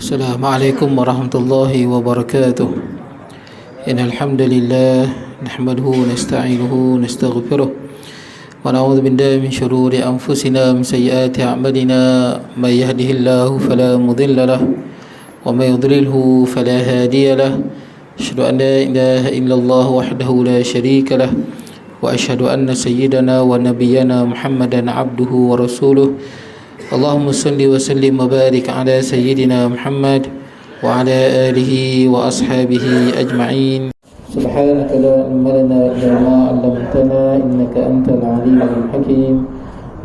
Assalamualaikum warahmatullahi wabarakatuh. Innal hamdalillah nahmaduhu wa nasta'inuhu wa nastaghfiruh wa na'udzu billahi min shururi anfusina wa min sayyiati a'malina. May yahdihillahu fala mudilla lahu wa may yudlilhu fala hadiya lahu. Asyhadu an la ilaha illallah wahdahu la syarika lahu wa asyhadu anna sayyidana wa nabiyyana Muhammadan abduhu wa rasuluh. Allahumma salli wa sallim wa barik ala sayyidina Muhammad wa ala alihi wa ashabihi ajma'in. Subhanaka la ilma lana illa ma 'allamtana innaka antal alimul hakim.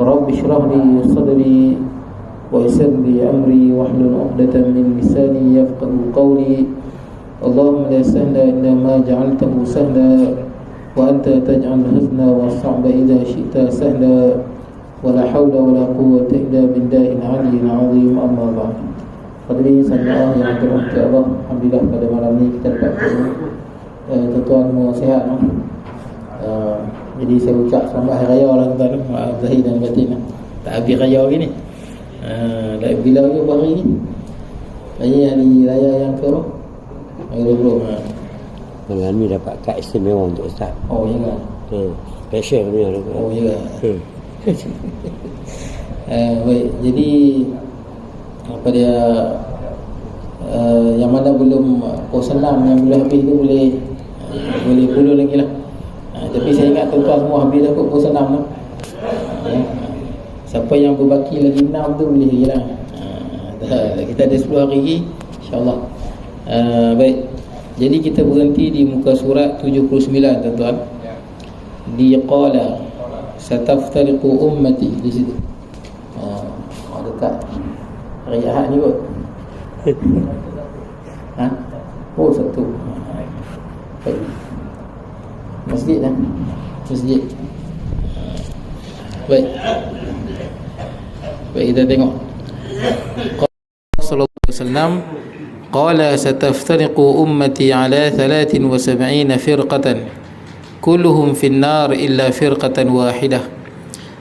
Rabbi shrah li sadri wa yassir li amri wahlul 'uqdatam min lisani yafqahu qawli. Allahumma la sahla illa ma ja'altahu sahla wa anta taj'al huzna wa as-sa'ba idha syi'ta sahla. Wala hawla wala quwwata illa billahil aliyyil azim. Amma ba'd. Hadirin sekalian yang dirahmati Allah, alhamdulillah pada malam ini kita dapat tuan-tuan semua sihat. Jadi saya ucap selamat hari raya lah tuan-tuan, maaf zahir dan batin. Tak habis raya hari ni. Dah bila je hari ni? Hari raya yang ke berapa? Hari 20. Malam ni dapat kad istimewa untuk Ustaz. Oh ya ke? Special ni. Oh ya ke? Baik, jadi apa dia yang mana belum puasa 6 yang boleh habis tu boleh follow lagi lah. Tapi saya ingat tuan-tuan semua habis dah kot puasa 6 tu. Siapa yang berbaki lagi 6 tu boleh lagi lah. Kita ada 10 hari lagi insyaAllah. Baik, jadi kita berhenti di muka surat 79 tuan-tuan. Di qala sataftariqu ummati, di situ. Dekat hari Ahad ni kot. Oh satu. Baik. Masjid lah. Masjid. Baik. Baik, kita tengok. Qala sallallahu alaihi wasallam qala sataftariqu ummati ala 73 firqatan kulluhum finnar illa firqatan wahidah.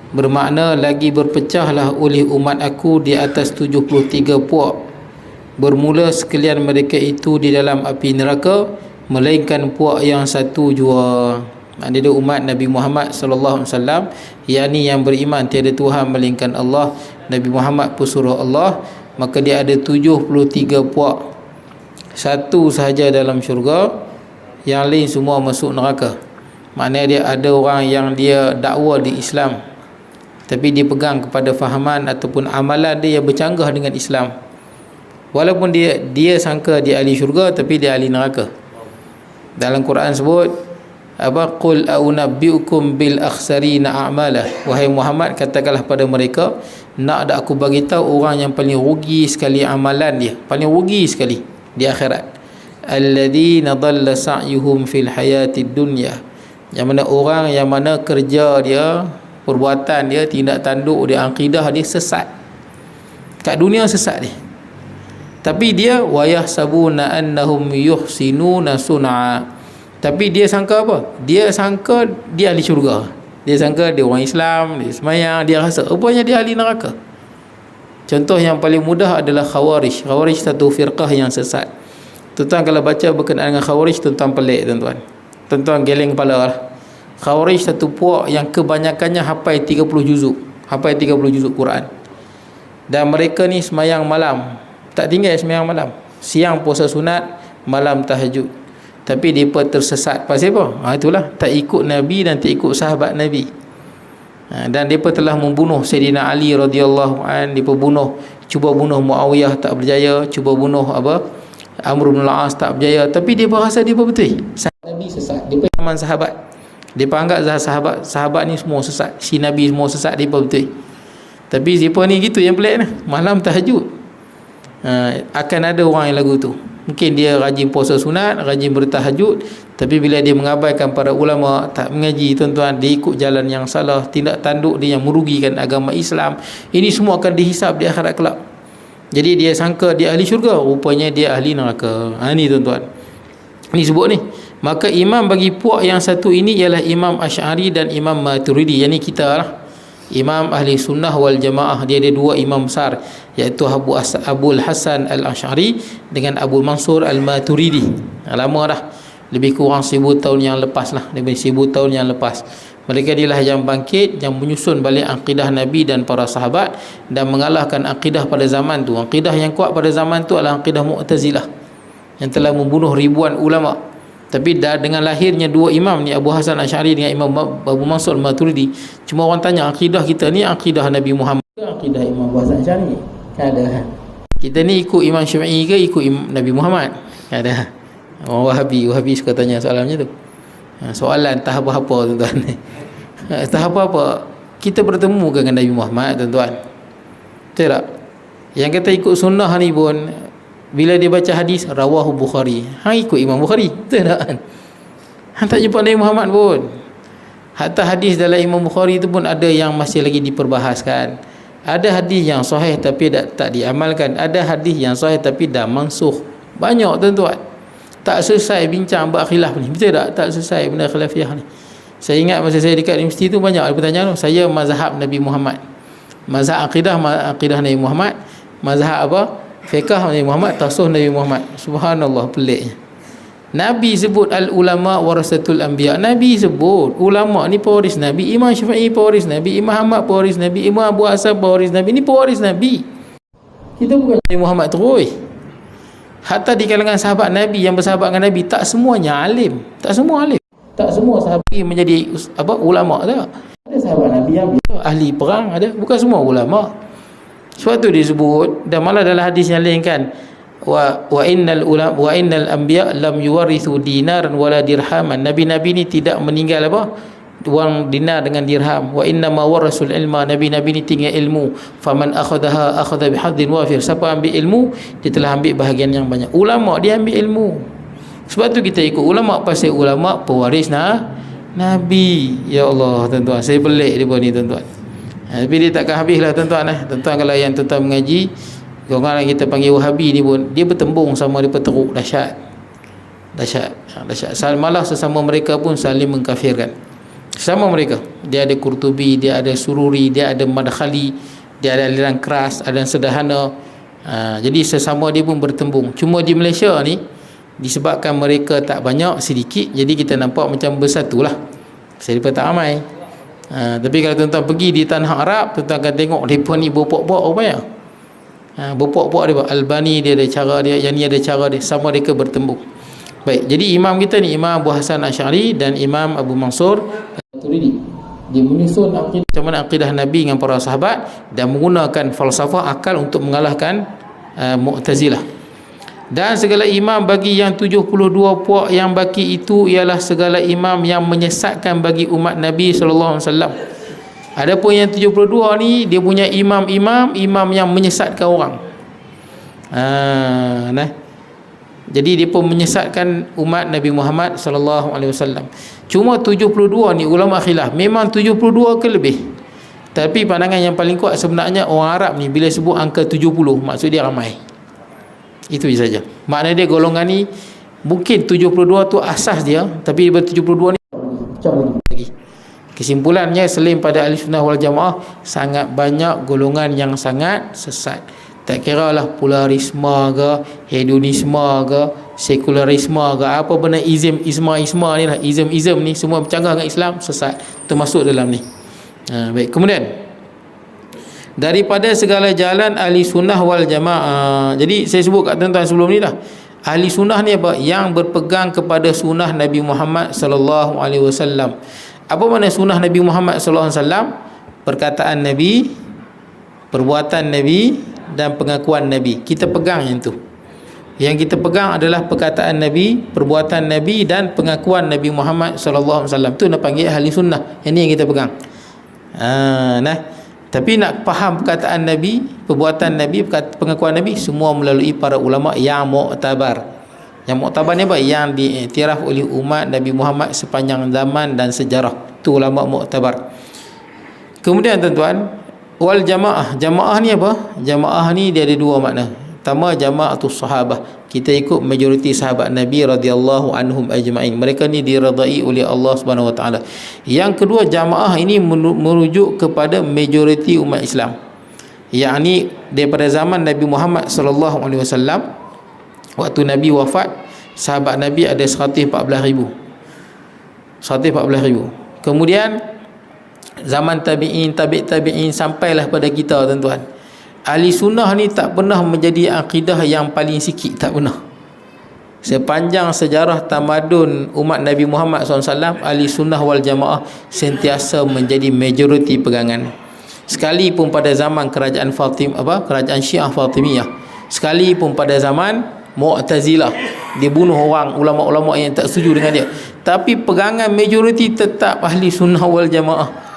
Bermakna lagi berpecahlah oleh umat aku di atas 73 puak, bermula sekalian mereka itu di dalam api neraka melainkan puak yang satu jua. Maknanya umat Nabi Muhammad sallallahu alaihi wasallam, yakni yang beriman tiada Tuhan melainkan Allah, Nabi Muhammad pesuruh Allah, maka dia ada 73 puak. Satu sahaja dalam syurga, yang lain semua masuk neraka. Maknanya dia ada orang yang dia dakwa di Islam, tapi dia pegang kepada fahaman ataupun amalan dia yang bercanggah dengan Islam. Walaupun dia sangka dia ahli syurga, tapi dia ahli neraka. Dalam Quran sebut apa, qul a'unabbiukum bil akhsarina a'malah, wahai Muhammad katakanlah pada mereka, nak tak aku bagi tahu orang yang paling rugi sekali amalan dia, paling rugi sekali di akhirat. Alladzina dhalla sa'yuhum fil hayatid dunya, yang mana orang yang mana kerja dia, perbuatan dia, tindak tanduk dia, akidah dia sesat. Kat dunia sesat dia. Tapi dia wayahsabuna annahum yuhsinuna sun'a. Tapi dia sangka apa? Dia sangka dia ahli syurga. Dia sangka dia orang Islam, dia semayang, dia rasa rupanya dia ahli neraka. Contoh yang paling mudah adalah Khawarij. Khawarij satu firqah yang sesat. Tuan-tuan kalau baca berkenaan dengan Khawarij, tuan-tuan pelik tuan-tuan. Tuan-tuan geleng kepala lah. Khawarij satu puak yang kebanyakannya hafal 30 juzuk, hafal 30 juzuk Quran. Dan mereka ni semayang malam, tak tinggal semayang malam. Siang puasa sunat, malam tahajud. Tapi mereka tersesat. Pasal apa? Itulah, tak ikut Nabi dan tak ikut sahabat Nabi. Dan mereka telah membunuh Sayyidina Ali radhiyallahu an, mereka cuba bunuh Muawiyah tak berjaya, cuba bunuh Amr bin al-As tak berjaya. Tapi mereka rasa mereka betul. Nabi sesat. Mereka zaman sahabat. Dia anggap sahabat ni semua sesat, si Nabi semua sesat, dia betul. Tapi siapa ni gitu yang pelik lah, malam tahajud. Akan ada orang yang lagu tu, mungkin dia rajin puasa sunat, rajin bertahajud, tapi bila dia mengabaikan para ulama, tak mengaji tuan-tuan, dia ikut jalan yang salah, tindak tanduk dia yang merugikan agama Islam, ini semua akan dihisap di akhirat kelak. Jadi dia sangka dia ahli syurga, rupanya dia ahli neraka. Ni tuan-tuan, ni sebut ni. Maka imam bagi puak yang satu ini ialah Imam Asy'ari dan Imam Maturidi, yang ni kita lah. Imam ahli sunnah wal jamaah, dia ada dua imam besar, iaitu Abul Hasan Al-Asy'ari dengan Abu Mansur Al-Maturidi. Lama dah, lebih kurang 1000 tahun yang lepas lah, lebih 1000 tahun yang lepas. Mereka dilah yang bangkit, yang menyusun balik akidah Nabi dan para sahabat dan mengalahkan akidah pada zaman tu. Akidah yang kuat pada zaman tu adalah akidah Mu'tazilah yang telah membunuh ribuan ulama. Tapi dengan lahirnya dua imam ni, Abu Hasan Asy'ari dengan Imam Abu Mansur Maturidi, cuma orang tanya akidah kita ni akidah Nabi Muhammad ke akidah Imam Abu Hasan Asy'ari? Tak ada. Kita ni ikut Imam Syafi'i ke ikut Nabi Muhammad? Tak ada. Orang Wahabi suka tanya soalan macam tu. Soalan tak apa-apa tuan-tuan. Tak apa-apa. Kita bertemu dengan Nabi Muhammad tuan-tuan. Betul tak? Yang kata ikut sunnah ni pun, bila dia baca hadis rawahu Bukhari, ikut Imam Bukhari. Betul tak? Tak jumpa Nabi Muhammad pun. Hatta hadis dalam Imam Bukhari tu pun ada yang masih lagi diperbahaskan. Ada hadis yang sahih tapi tak diamalkan. Ada hadis yang sahih tapi dah mansukh. Banyak tuan-tuan. Tak selesai bincang bab khilaf ni. Betul tak? Tak selesai benda khilafiyah ni. Saya ingat masa saya dekat universiti tu banyak pertanyaan tu. Saya mazhab Nabi Muhammad. Mazhab akidah Nabi Muhammad. Mazhab apa? Fiqh Nabi Muhammad, tasawuf Nabi Muhammad. Subhanallah, peliknya. Nabi sebut al-ulama warasatul anbiya. Nabi sebut ulama ni pewaris Nabi. Imam Syafi'i pewaris Nabi, Imam Ahmad pewaris Nabi, Imam Abu Hasan pewaris Nabi. Ni pewaris Nabi. Kita bukan Nabi Muhammad terus. Hatta di kalangan sahabat Nabi yang bersahabat dengan Nabi, tak semuanya alim. Tak semua alim. Tak semua sahabat menjadi ulama tak. Ada sahabat Nabi yang ahli perang, ada. Bukan semua ulama. Sebab tu disebut, dan malah dalam hadis yang lain kan, wa innal anbiya lam yuwarithu dinaran wala dirhaman. Nabi-nabi ni tidak meninggal apa? Wang dinar dengan dirham. Wa inna ma warasul ilma. Nabi-nabi ni tinggal ilmu. Faman akhadha bihadzin wafir. Siapa ambil ilmu, dia telah ambil bahagian yang banyak. Ulama dia ambil ilmu. Sebab tu kita ikut ulama, pasal ulama pewaris Nabi. Ya Allah tuan-tuan, saya pelik dia pun ni tuan-tuan. Tapi dia takkan habislah tuan-tuan. Tuan-tuan kalau yang tuan-tuan mengaji, orang yang kita panggil Wahabi ni pun, dia bertembung sama dia peteruk. Dahsyat. Malah sesama mereka pun saling mengkafirkan. Sesama mereka, dia ada Qurtubi, dia ada Sururi, dia ada Madkhali, dia ada aliran keras, ada yang sederhana. Jadi sesama dia pun bertembung. Cuma di Malaysia ni, disebabkan mereka tak banyak, sedikit, jadi kita nampak macam bersatulah. Saya tak ramai. Tapi kalau tuan-tuan pergi di tanah Arab, tuan-tuan akan tengok mereka ni berpok-pok rupanya. Berpok-pok dia, Albani dia ada cara dia, yang ni ada cara dia, sama mereka bertembung. Baik, jadi imam kita ni Imam Abu Hasan Asy'ari dan Imam Abu Mansur Maturidi. Dia menyusun akidah Nabi dengan para sahabat dan menggunakan falsafah akal untuk mengalahkan Mu'tazilah. Dan segala imam bagi yang 72 puak yang baki itu ialah segala imam yang menyesatkan bagi umat Nabi SAW. Adapun yang 72 ni, dia punya imam yang menyesatkan orang. Jadi dia pun menyesatkan umat Nabi Muhammad SAW. Cuma 72 ni ulama khilaf, memang 72 ke lebih. Tapi pandangan yang paling kuat sebenarnya orang Arab ni bila sebut angka 70, maksud dia ramai. Itu saja. Maknanya dia golongan ni mungkin 72 tu asas dia, tapi daripada 72 ni pecah lagi. Kesimpulannya, selain pada ahli sunnah wal jamaah, sangat banyak golongan yang sangat sesat. Tak kira lah polarisme ke, hedonisme ke, sekularisme ke, apa benda isma ni lah, ism ni semua bercanggah dengan Islam, sesat. Termasuk dalam ni. Baik, kemudian daripada segala jalan ahli sunnah wal jamaah. Jadi saya sebut kat tuan-tuan sebelum ni dah. Ahli sunnah ni apa? Yang berpegang kepada sunnah Nabi Muhammad sallallahu alaihi wasallam. Apa makna sunnah Nabi Muhammad sallallahu alaihi wasallam? Perkataan Nabi, perbuatan Nabi dan pengakuan Nabi. Kita pegang yang tu. Yang kita pegang adalah perkataan Nabi, perbuatan Nabi dan pengakuan Nabi Muhammad sallallahu alaihi wasallam. Tu nak panggil ahli sunnah. Yang ni yang kita pegang. Tapi nak faham perkataan Nabi, perbuatan Nabi, pengakuan Nabi, semua melalui para ulama yang muktabar. Yang muktabar ni apa? Yang diiktiraf oleh umat Nabi Muhammad sepanjang zaman dan sejarah. Itu ulama muktabar. Kemudian tuan-tuan, wal jamaah. Jamaah ni apa? Jamaah ni dia ada dua makna. pertama jama'atus sahabah, kita ikut majoriti sahabat Nabi radhiyallahu anhum ajma'in. Mereka ni diridai oleh Allah Subhanahu wa taala. Yang kedua, jamaah ini merujuk kepada majoriti umat Islam, yakni daripada zaman Nabi Muhammad sallallahu alaihi wasallam, waktu Nabi wafat, sahabat Nabi ada 114,000. Kemudian zaman tabi'in, tabi'in sampailah pada kita, tuan-tuan. Ahli sunnah ni tak pernah menjadi akidah yang paling sikit, tak pernah. Sepanjang sejarah tamadun umat Nabi Muhammad SAW, ahli sunnah wal jamaah sentiasa menjadi majoriti pegangan. Sekalipun pada zaman kerajaan kerajaan Syiah Fatimiyah, sekalipun pada zaman Mu'tazilah, dia bunuh orang, ulama-ulama yang tak setuju dengan dia, tapi pegangan majoriti tetap ahli sunnah wal jamaah.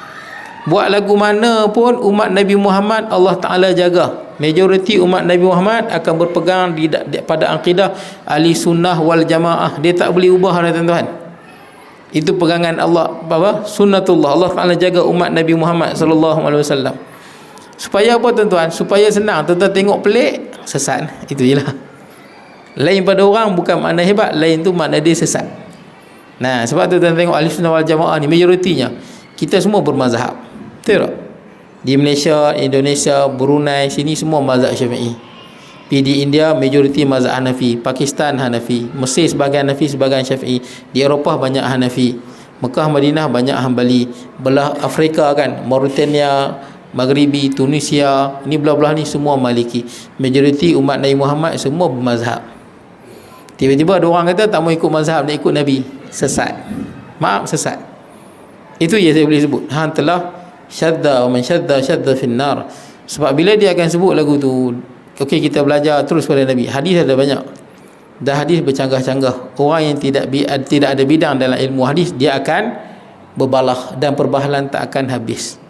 Buat lagu mana pun umat Nabi Muhammad Allah Ta'ala jaga. Majoriti umat Nabi Muhammad akan berpegang pada akidah ahli sunnah wal jamaah. Dia tak boleh ubah, tuan-tuan. Itu pegangan Allah, sunnatullah. Allah Ta'ala jaga umat Nabi Muhammad sallallahu alaihi wasallam. Supaya apa, tuan-tuan? Supaya senang. Tuan-tuan tengok pelik, sesat. Itu je lah. Lain pada orang bukan makna hebat, lain tu makna dia sesat. Nah, sebab tu tuan-tuan tengok ahli sunnah wal jamaah ni majoritinya kita semua bermazhab. Betul tak? Di Malaysia, Indonesia, Brunei, sini semua mazhab Syafi'i. Di India majoriti mazhab Hanafi, Pakistan Hanafi, Mesir sebahagian Hanafi, sebahagian Syafi'i. Di Eropah banyak Hanafi, Mekah, Madinah banyak Hanbali. Belah Afrika kan, Mauritania, Maghribi, Tunisia, ni belah-belah ni semua Maliki. Majoriti umat Nabi Muhammad semua bermazhab. Tiba-tiba ada orang kata tak mau ikut mazhab, nak ikut Nabi. Sesat. Maaf, sesat. Itu yang saya boleh sebut. Han telah syadda wa man syadda finnar. Sebab bila dia akan sebut lagu tu, okey, kita belajar terus pada Nabi. Hadis ada banyak. Dah hadis bercanggah-canggah. Orang yang tidak ada bidang dalam ilmu hadis, dia akan berbalah dan perbahalan tak akan habis.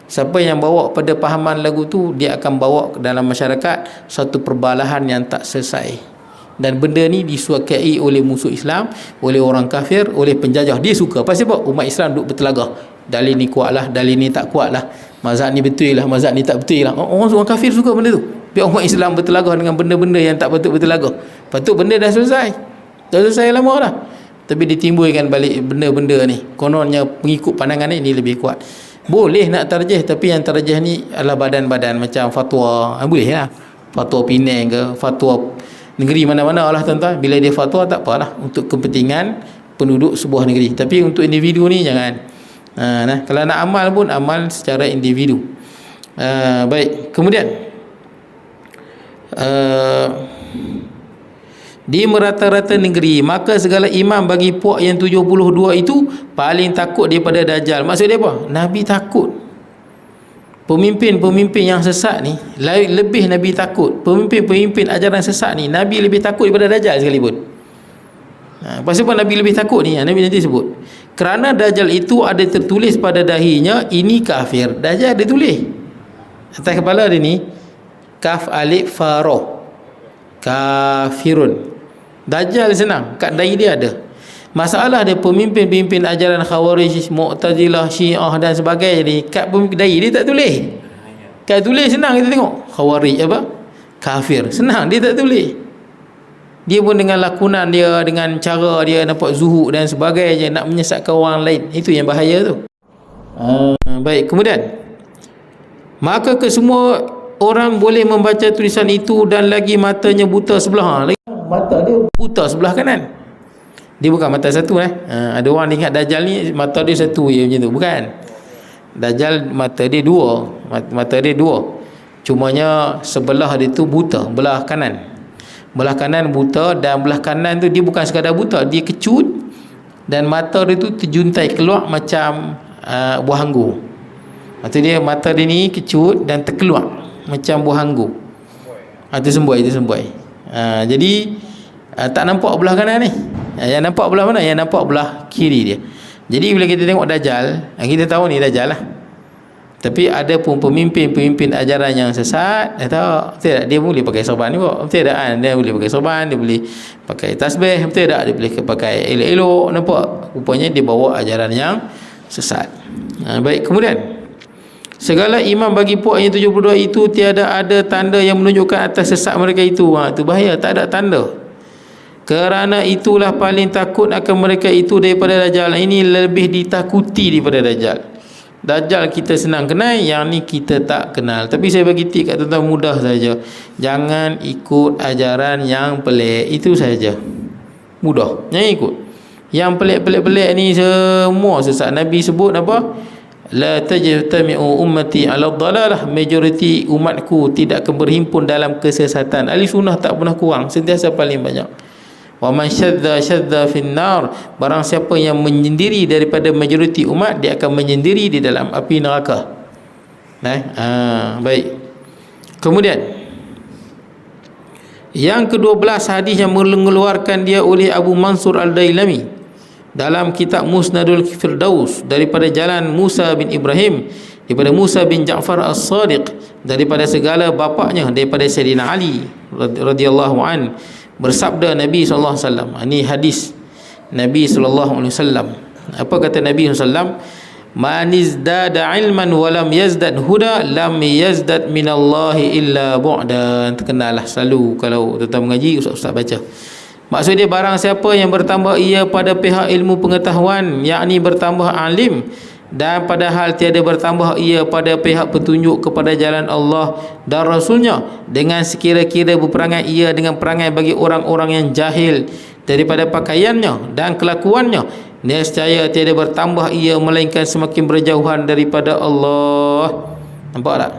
Siapa yang bawa pada pahaman lagu tu, dia akan bawa dalam masyarakat satu perbalahan yang tak selesai. Dan benda ni disukai oleh musuh Islam, oleh orang kafir, oleh penjajah. Dia suka. Pasal apa? Umat Islam duduk bertelagah. Dalil ni kuat lah, dalil ni tak kuat lah, mazhab ni betul lah, mazhab ni tak betul lah. Orang kafir suka benda tu. Biar umat Islam bertelagah dengan benda-benda yang tak patut bertelagah. Patut benda dah selesai. Dah selesai lama dah. Tapi ditimbulkan balik benda-benda ni. Kononnya pengikut pandangan ni lebih kuat. Boleh nak tarjih, tapi yang tarjih ni adalah badan-badan macam fatwa. Boleh lah. Fatwa Penang ke, fatwa negeri mana-mana lah, tuan-tuan. Bila dia fatwa tak apalah, untuk kepentingan penduduk sebuah negeri. Tapi untuk individu ni jangan. Kalau nak amal pun amal secara individu. Baik, kemudian di merata-rata negeri, maka segala imam bagi puak yang 72 itu paling takut daripada Dajjal. Maksud dia apa? Nabi takut. Pemimpin-pemimpin yang sesat ni lebih Nabi takut. Pemimpin-pemimpin ajaran sesat ni Nabi lebih takut daripada Dajjal sekalipun. Pasal apa Nabi lebih takut ni? Nabi nanti sebut. Kerana Dajjal itu ada tertulis pada dahinya, ini kafir. Dajjal ada tulis atas kepala dia ni, kaf alif fa ra, kafirun. Dajjal senang, kat dahi dia ada. Masalah dia pemimpin-pemimpin ajaran Khawarij, Mu'tazilah, Syiah dan sebagainya ni, kat dahi dia tak tulis. Kat tulis senang kita tengok. Khawarij apa? Kafir. Senang, dia tak tulis. Dia pun dengan lakonan dia, dengan cara dia nampak zuhud dan sebagainya, nak menyesatkan orang lain. Itu yang bahaya tu. Baik, kemudian maka kesemua orang boleh membaca tulisan itu dan lagi matanya buta sebelah. Mata dia buta sebelah kanan. Dia bukan mata satu. Ada orang ingat Dajjal ni mata dia satu je macam tu. Bukan. Dajjal mata dia dua. Mata dia dua. Cumanya sebelah dia tu buta, belah kanan. Belah kanan buta, dan belah kanan tu dia bukan sekadar buta, dia kecut dan mata dia tu terjuntai keluar macam buah anggur. Maksud dia mata dia ni kecut dan terkeluar macam buah anggur. Itu sembuai. Jadi tak nampak belah kanan ni. Yang nampak belah mana? Yang nampak belah kiri dia. Jadi bila kita tengok Dajjal, kita tahu ni Dajjal lah. Tapi ada pun pemimpin-pemimpin ajaran yang sesat, betul tak? Dia boleh pakai sorban juga, betul tak? Dia boleh pakai sorban, dia boleh pakai tasbih, betul tak? Dia boleh pakai elok-elok, nampak? Rupanya dia bawa ajaran yang sesat. Baik, kemudian Segala imam bagi puak yang 72 itu tiada ada tanda yang menunjukkan atas sesat mereka itu. Itu bahaya, tak ada tanda. Kerana itulah paling takut akan mereka itu daripada Dajjal. Ini lebih ditakuti daripada Dajjal. Dajjal kita senang kenal, yang ni kita tak kenal. Tapi saya bagi tip kat tuan-tuan mudah saja. Jangan ikut ajaran yang pelik. Itu saja. Mudah. Jangan ikut. Yang pelik-pelik ni semua sesat. Nabi sebut apa? La tajtami'u ummati 'ala dhalalah. Majoriti umatku tidak akan berhimpun dalam kesesatan. Ahli sunnah tak pernah kurang, sentiasa paling banyak. Wa man syadza finnar, barang siapa yang menyendiri daripada majoriti umat, dia akan menyendiri di dalam api neraka. Baik. Kemudian yang ke-12 hadis yang mengeluarkan dia oleh Abu Mansur Al-Dailami dalam kitab Musnadul Firdaus daripada jalan Musa bin Ibrahim, daripada Musa bin Ja'far As-Sadiq, daripada segala bapaknya, daripada Sayyidina Ali radhiyallahu an, bersabda Nabi sallallahu alaihi wasallam. Ini hadis Nabi sallallahu alaihi wasallam. Apa kata Nabi sallallahu alaihi wasallam? Man izdada ilman wa lam yazdad huda lam yazdad minallahi illa bu'dan. Terkenalah selalu kalau tuan mengaji ustaz-ustaz baca. Maksud dia, barang siapa yang bertambah ia pada pihak ilmu pengetahuan, yakni bertambah alim, dan padahal tiada bertambah ia pada pihak petunjuk kepada jalan Allah dan Rasulnya, dengan sekira-kira berperangai ia dengan perangai bagi orang-orang yang jahil daripada pakaiannya dan kelakuannya, nescaya tiada bertambah ia melainkan semakin berjauhan daripada Allah. Nampak tak?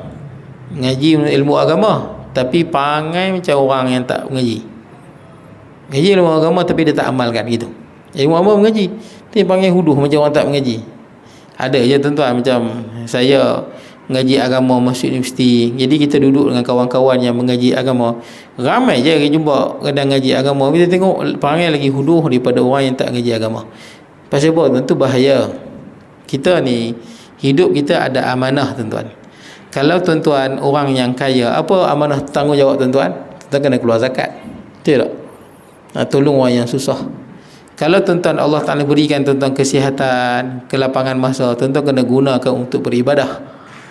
Ngaji ilmu agama tapi perangai macam orang yang tak mengaji. Ngaji ilmu agama tapi dia tak amalkan gitu. Ilmu agama mengaji tapi panggil huduh macam orang tak mengaji. Ada je tuan-tuan, macam saya mengaji agama masjid universiti. Jadi kita duduk dengan kawan-kawan yang mengaji agama. Ramai je kita jumpa kadang ngaji agama. Kita tengok perangai lagi huduh daripada orang yang tak mengaji agama. Pasal apa? Tentu bahaya. Kita ni hidup kita ada amanah tuan-tuan. Kalau tuan-tuan orang yang kaya, apa amanah tanggungjawab tuan-tuan? Tuan-tuan kena keluar zakat. Betul tak? Tolong orang yang susah. Kalau tuan-tuan Allah Ta'ala berikan tuan-tuan kesihatan, kelapangan masa, tuan-tuan kena gunakan untuk beribadah.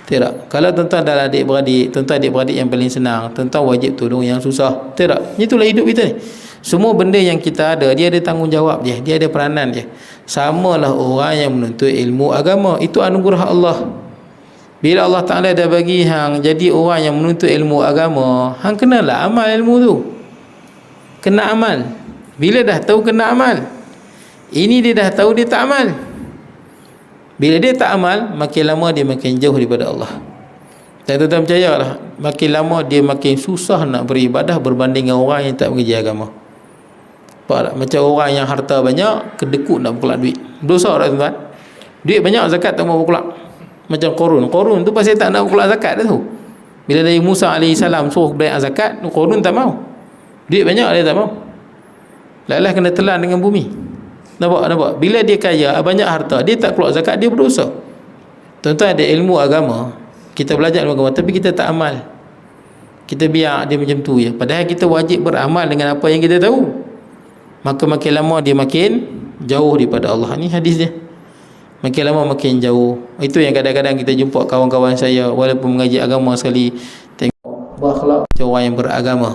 Tidak. Kalau tuan-tuan adalah adik-beradik, tuan-tuan adik-beradik yang paling senang, tuan-tuan wajib tolong yang susah. Tidak. Itulah hidup kita ni. Semua benda yang kita ada, dia ada tanggungjawab dia, dia ada peranan dia. Samalah orang yang menuntut ilmu agama. Itu anugerah Allah. Bila Allah Ta'ala dah bagi hang jadi orang yang menuntut ilmu agama, hang kenalah amal ilmu tu. Kena amal. Bila dah tahu kena amal, ini dia dah tahu dia tak amal. Bila dia tak amal, makin lama dia makin jauh daripada Allah. Dan tuan-tuan percayalah, makin lama dia makin susah nak beribadah berbanding dengan orang yang tak mengaji agama. Nampak tak? Macam orang yang harta banyak, kedekut nak berkelak duit. Dosa tak tuan-tuan? Duit banyak, zakat tak mau berkelak. Macam Qarun tu pasal tak nak berkelak zakat dah tu. Bila dari Musa AS suruh bayar zakat, Qarun tak mau. Duit banyak dia tak mau. Lalah kena telan dengan bumi. Nampak? Bila dia kaya, banyak harta, dia tak keluar zakat, dia berdosa. Tuan-tuan ada ilmu agama, kita belajar ilmu agama tapi kita tak amal. Kita biar dia macam tu je. Padahal kita wajib beramal dengan apa yang kita tahu. Maka makin lama dia makin jauh daripada Allah. Ni hadis dia. Makin lama makin jauh. Itu yang kadang-kadang kita jumpa kawan-kawan saya walaupun mengaji agama sekali, tengok berakhlak macam orang yang beragama.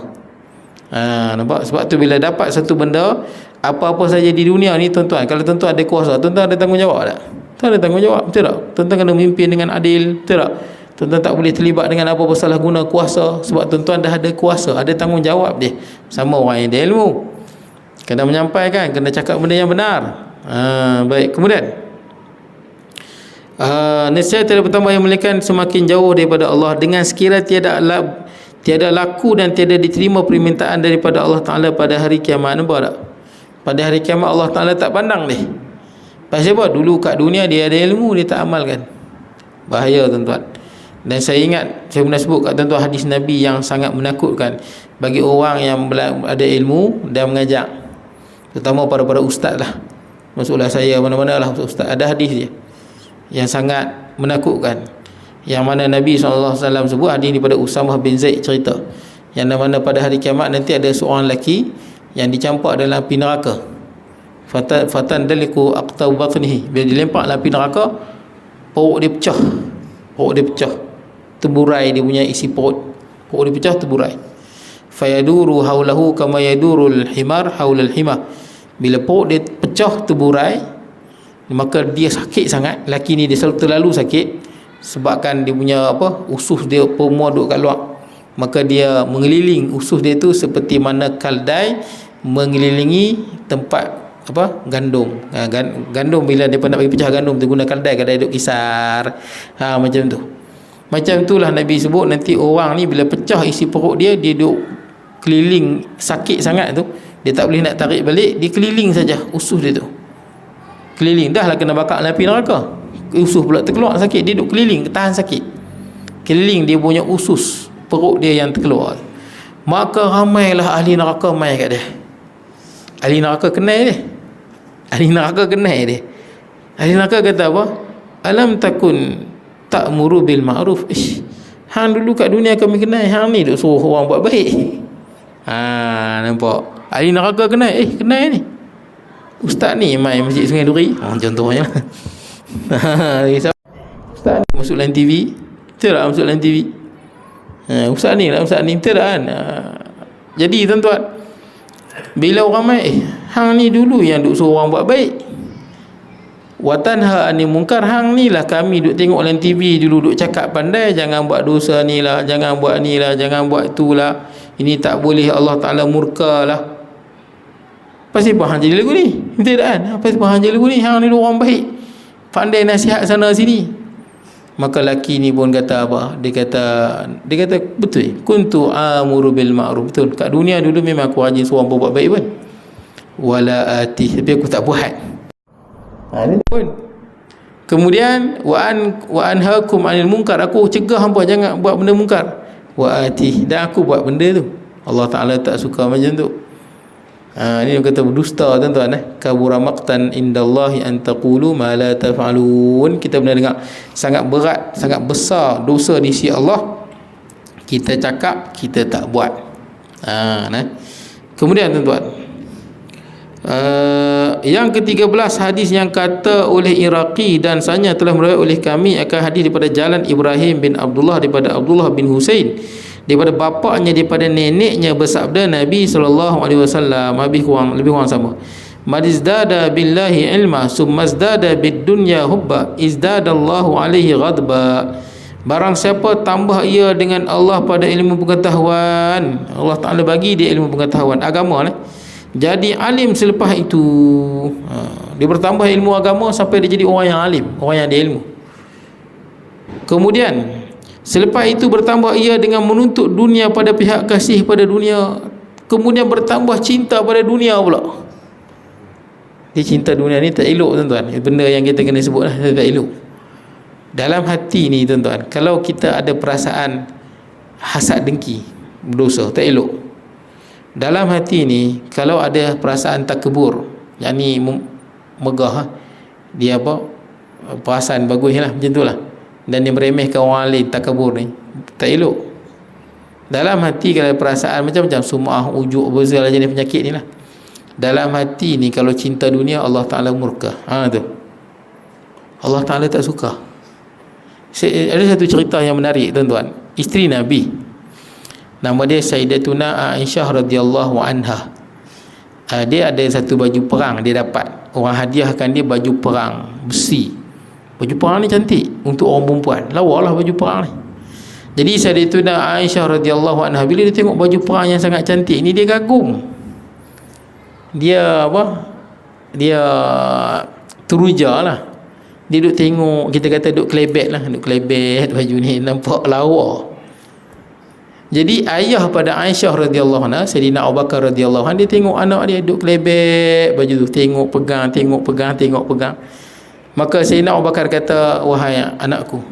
Nampak? Sebab tu bila dapat satu benda, apa-apa saja di dunia ni tuan-tuan, kalau tuan-tuan ada kuasa, tuan-tuan ada tanggungjawab tak? Tuan ada tanggungjawab, betul tak? Tuan-tuan kena memimpin dengan adil, betul tak? Tuan-tuan tak boleh terlibat dengan apa-apa salah guna kuasa, sebab tuan-tuan dah ada kuasa, ada tanggungjawab dia. Sama orang yang ada ilmu, kena menyampaikan, kena cakap benda yang benar. Baik, kemudian nescaya tiada bertambah yang melainkan semakin jauh daripada Allah, dengan sekira tiada laku dan tiada diterima permintaan daripada Allah Ta'ala pada hari kiamat. Nampak tak? Pada hari kiamat Allah Ta'ala tak pandang dia. Pasal apa? Dulu kat dunia dia ada ilmu, dia tak amalkan. Bahaya tuan-tuan. Dan saya ingat, saya pernah sebut kat tuan-tuan hadis Nabi yang sangat menakutkan bagi orang yang ada ilmu dan mengajak, terutama para ustaz lah. Masuklah saya mana-mana lah ustaz, ada hadis dia yang sangat menakutkan, yang mana Nabi SAW sebut hadis daripada Usamah bin Zaid cerita, yang mana pada hari kiamat nanti ada seorang lelaki yang dicampak dalam api neraka. Fatan daliku aqtabu batnihi, bila dilempar dalam api neraka, perut dia pecah, perut dia pecah, terburai dia punya isi perut dia pecah, terburai. Fayaduru haulahu kama yadurul himar haulal himar. Bila perut dia pecah, terburai, maka dia sakit sangat. Laki ni dia terlalu sakit sebabkan dia punya usus dia semua duduk kat luar. Maka dia mengeliling usus dia tu seperti mana kaldai mengelilingi tempat gandum. Gandum bila dia nak bagi pecah gandum tu guna kaldai duduk kisar. Macam tu. Macam itulah Nabi sebut nanti orang ni bila pecah isi perut dia duduk keliling, sakit sangat tu, dia tak boleh nak tarik balik, dia keliling saja usus dia tu. Keliling, dah lah kena bakar api neraka, usus pula terkeluar sakit, dia duduk keliling, tahan sakit. Keliling dia punya usus perut dia yang terkeluar. Maka ramailah ahli neraka mai kat dia. Ahli neraka kenal dia. Ahli neraka kenal dia. Ahli neraka kata apa? Alam takun ta'muru bil ma'ruf. Hang dulu kat dunia kami kenal, hang ni duk suruh orang buat baik. Nampak? Ahli neraka kenal. Kenal ni. Ustaz ni mai masjid Sungai Duri. Contohnya. Ustaz ni masuk dalam TV. Betul tak masuk dalam TV? Ustaz ni betul tak kan? Jadi tuan-tuan, bila orang mai, hang ni dulu yang duk suruh orang buat baik. Wa tanha anil munkar, hang ni lah kami duk tengok dalam TV dulu duk cakap pandai, jangan buat dosa ni lah, jangan buat ni lah, jangan buat tu lah, ini tak boleh, Allah Ta'ala murka lah. Pasti apa hang jadi lagu ni? Betul tak kan? Pasti apa hang jadi lagu ni? Hang ni orang baik, pandai nasihat sana sini. Maka laki ni pun kata apa? Dia kata betul, kuntu amuru bil ma'ruf. Betul, kat dunia dulu memang aku rajin suruh orang buat baik pun. Wala atih, tapi aku tak buat. Ini pun. Kemudian wa anhaakum anil munkar, aku cegah hangpa jangan buat benda mungkar. Wa atih, dan aku buat benda tu. Allah Ta'ala tak suka macam tu. Ini dia kata berdusta tuan-tuan. Kabura maqtan indallahi an taqulu ma la taf'alun. Kita pernah dengar sangat berat, sangat besar dosa di sisi Allah, kita cakap kita tak buat. Kemudian tuan-tuan, yang ke-13 hadis yang kata oleh Iraqi dan sanya telah meriwayat oleh kami akan hadis daripada jalan Ibrahim bin Abdullah daripada Abdullah bin Husain daripada bapaknya daripada neneknya bersabda Nabi SAW, lebih kurang sama. Madizdada billahi ilma summazdada bid dunya hubba izdadallahu alaihi ghadba. Barang siapa tambah ia dengan Allah pada ilmu pengetahuan, Allah Ta'ala bagi dia ilmu pengetahuan agama lah, jadi alim selepas itu. Dia bertambah ilmu agama sampai dia jadi orang yang alim, orang yang ada ilmu. Kemudian selepas itu bertambah ia dengan menuntut dunia pada pihak kasih pada dunia. Kemudian bertambah cinta pada dunia pula. Dia cinta dunia ni tak elok tuan-tuan. Benda yang kita kena sebut lah, tak elok. Dalam hati ni tuan-tuan, kalau kita ada perasaan hasad dengki, berdosa, tak elok. Dalam hati ni kalau ada perasaan takabur, yakni megah, dia perasaan bagus lah, macam tu lah, dan dia meremehkan orang lain, takabur ni tak elok. Dalam hati kalau ada perasaan macam-macam, sum'ah, ujuk, segala jenis penyakit ni lah. Dalam hati ni kalau cinta dunia, Allah Ta'ala murka. Tu Allah Ta'ala tak suka. Ada satu cerita yang menarik tuan-tuan. Isteri Nabi, nama dia Sayyidatuna Aisyah radhiyallahu anha. Dia ada satu baju perang dia dapat. Orang hadiahkan dia baju perang besi. Baju perang ni cantik untuk orang perempuan. Lawa lah baju perang ni. Jadi Sayyidatuna Aisyah radhiyallahu anha bila dia tengok baju perang yang sangat cantik ni, dia kagum. Dia Dia teruja lah. Dia duk tengok, kita kata duk kelebet lah, duk kelebet baju ni, nampak lawa. Jadi ayah pada Aisyah radhiyallahu anha, Sayyidina Abu Bakar radhiyallahu anhu, dia tengok anak dia duk kelebet baju tu, tengok pegang. Maka Sayyidina Abu Bakar kata, wahai anakku,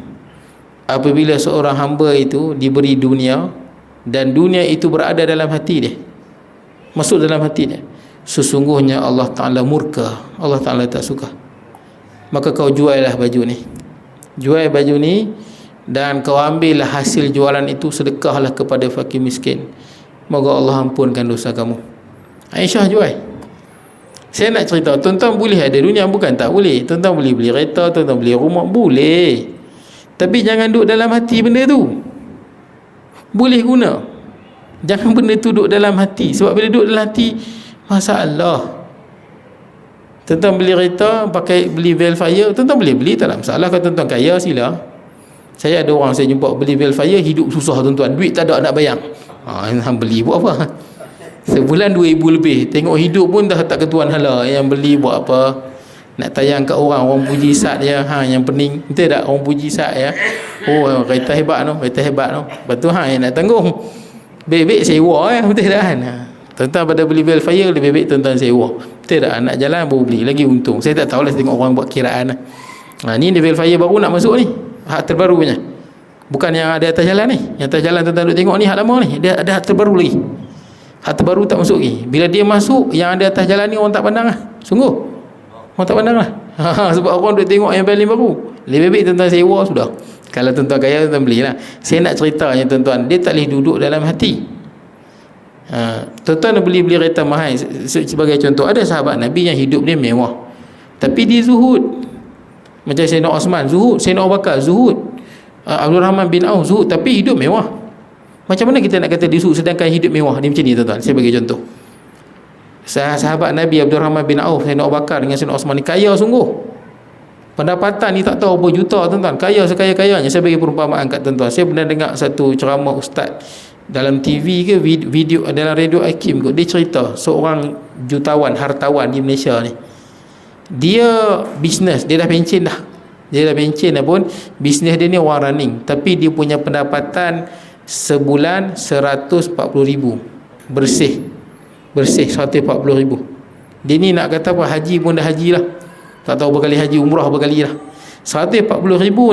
apabila seorang hamba itu diberi dunia dan dunia itu berada dalam hati dia, masuk dalam hati dia, sesungguhnya Allah Ta'ala murka, Allah Ta'ala tak suka. Maka kau juallah baju ni, jual baju ni, dan kau ambillah hasil jualan itu, sedekahlah kepada fakir miskin, moga Allah ampunkan dosa kamu. Aisyah jual. Saya nak cerita, tuan-tuan boleh ada dunia, bukan tak boleh. Tuan-tuan boleh beli kereta, tuan-tuan beli rumah, boleh. Tapi jangan duduk dalam hati benda tu. Boleh guna. Jangan benda tu duduk dalam hati. Sebab bila duduk dalam hati, masalah. Tuan-tuan beli kereta, beli Velfire, tuan-tuan boleh beli, tak ada masalah. Kalau tuan-tuan kaya, sila. Saya ada orang saya jumpa beli Velfire, hidup susah tuan-tuan, duit tak ada nak bayar. Beli buat apa? Sebulan 2,000 lebih. Tengok hidup pun dah tak ketuan hala. Yang beli buat apa? Nak tayang kat orang puji sat dia. Yang pening, betul tak? Orang puji sat ya. Oh, kereta hebat tu, kereta hebat tu. Lepas tu yang nak tanggung. Bebek sewa betul tak kan? Tuan-tuan pada beli Velfire, lebih baik tuan-tuan sewa. Betul tak? Nak jalan baru beli, lagi untung. Saya tak tahulah, saya tengok orang buat kiraan. Ni Velfire baru nak masuk ni. Hak terbaru punya. Bukan yang ada atas jalan ni. Yang atas jalan tuan-tuan duk tengok ni hak lama ni. Dia ada hak terbaru lagi. Hak terbaru tak masuk lagi. Bila dia masuk, yang ada atas jalan ni orang tak pandang lah. Sungguh. Orang tak pandang lah. Sebab orang duk tengok yang paling baru. Lebih baik tuan-tuan sewa sudah. Kalau tuan-tuan kaya, tuan-tuan belilah. Saya nak ceritanya tuan-tuan, dia tak boleh duduk dalam hati. Tuan-tuan nak beli kereta mahal. Sebagai contoh, ada sahabat Nabi yang hidup dia mewah, tapi dia zuhud. Macam Sayyidina Osman zuhud, Sayyidina Abu Bakar zuhud, Abdul Rahman bin Auf zuhud, tapi hidup mewah. Macam mana kita nak kata dia zuhud sedangkan hidup mewah? Dia macam ni tuan-tuan. Saya bagi contoh. Sahabat Nabi Abdul Rahman bin Auf, Sayyidina Abu Bakar dengan Sayyidina Osman ni kaya sungguh. Pendapatan ni tak tahu berapa juta tuan-tuan. Kaya sekaya-kayanya. Saya bagi perumpamaan kat tuan-tuan. Saya pernah dengar satu ceramah ustaz dalam TV ke video dalam radio Hakim kot. Dia cerita seorang jutawan, hartawan di Malaysia ni. Dia bisnes, dia dah pencen dah. Dia dah pencen dah pun, bisnes dia ni orang running, tapi dia punya pendapatan sebulan 140,000 bersih 140,000. Dia ni nak kata apa, haji pun dah haji lah, tak tahu berkali haji, umrah berkali lah. 140,000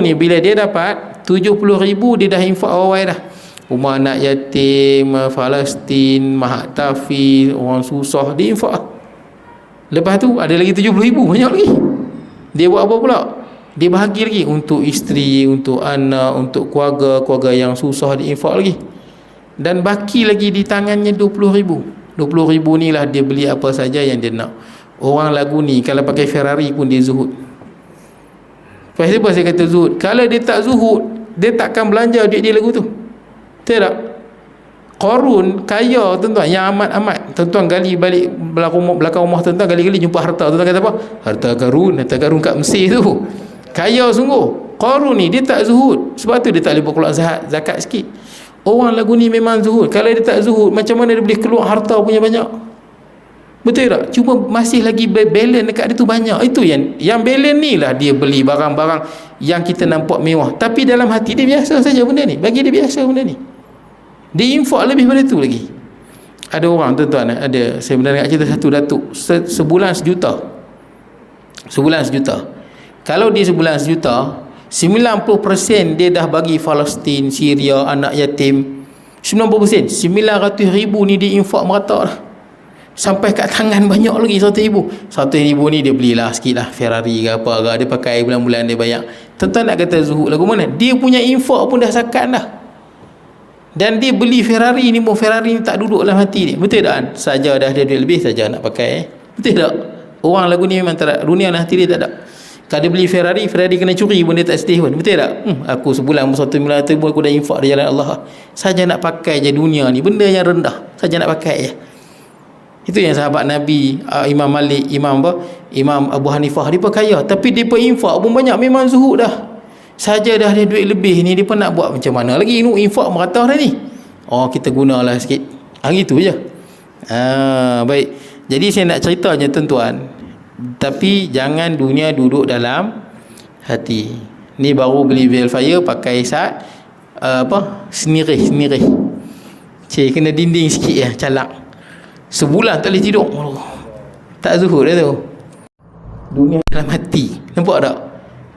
ni bila dia dapat 70,000 dia dah infak awal dah. Rumah anak yatim, Palestin, Mahat Tafil, orang susah, dia infak. Lepas tu ada lagi 70,000, banyak lagi. Dia buat apa pula? Dia bahagi lagi untuk isteri, untuk anak, untuk keluarga yang susah, dia infak lagi. Dan baki lagi di tangannya 20,000. 20,000 ni lah dia beli apa saja yang dia nak. Orang lagu ni kalau pakai Ferrari pun dia zuhud. Kenapa saya kata zuhud? Kalau dia tak zuhud, dia takkan belanja duit dia lagu tu. Betul tak? Qarun kaya tuan-tuan, yang amat-amat. Tuan-tuan gali balik belakang rumah tuan-tuan, gali-gali jumpa harta. Tuan-tuan kata apa? Harta Qarun kat Mesir tu. Kaya sungguh. Qarun ni dia tak zuhud. Sebab tu dia tak boleh keluar zakat sikit. Orang lagu ni memang zuhud. Kalau dia tak zuhud, macam mana dia boleh keluar harta punya banyak? Betul tak? Cuma masih lagi balance dekat dia tu banyak. Itu yang balance ni lah dia beli barang-barang yang kita nampak mewah. Tapi dalam hati dia biasa saja benda ni. Bagi dia biasa benda ni. Dia infak lebih pada tu lagi. Ada orang tuan-tuan, ada, saya pernah dengar cerita satu datuk, sebulan 1 juta. Sebulan 1 juta. Kalau dia sebulan 1 juta, 90% dia dah bagi Palestin, Syria, anak yatim. 90%, 900,000 ni dia infak merata dah. Sampai kat tangan banyak lagi 100,000. 100,000 ni dia belilah sikit lah Ferrari ke apa ke, dia pakai bulan-bulan dia bayar. Tuan-tuan nak kata zuhud lagu mana? Dia punya infak pun dah zakat dah. Dan dia beli Ferrari ni pun, Ferrari ni tak duduk dalam hati dia. Betul tak kan? Saja dah dia duit lebih saja nak pakai. Betul tak? Orang lagu ni memang tak ada, dunia dalam hati dia tak ada. Kalau dia beli Ferrari kena curi pun dia tak sedih pun. Betul tak? Aku sebulan 1 miliar tu aku dah infak di jalan Allah. Saja nak pakai je dunia ni, benda yang rendah. Saja nak pakai je. Itu yang sahabat Nabi, Imam Malik, Imam Abu Hanifah, dia pun kaya, tapi dia pun infak pun banyak, memang zuhud dah. Saja dah ada duit lebih ni, dia pun nak buat macam mana lagi ni, infak merata dah ni. Oh, kita gunalah sikit. Gitu je. Baik. Jadi saya nak ceritanya tuan-tuan, tapi jangan dunia duduk dalam hati. Ni baru beli Velfire pakai sat senirih. Cik kena dinding sikit ya, calak. Sebulan tak boleh tidur. Tak zuhud dah tu. Dunia dalam hati. Nampak tak?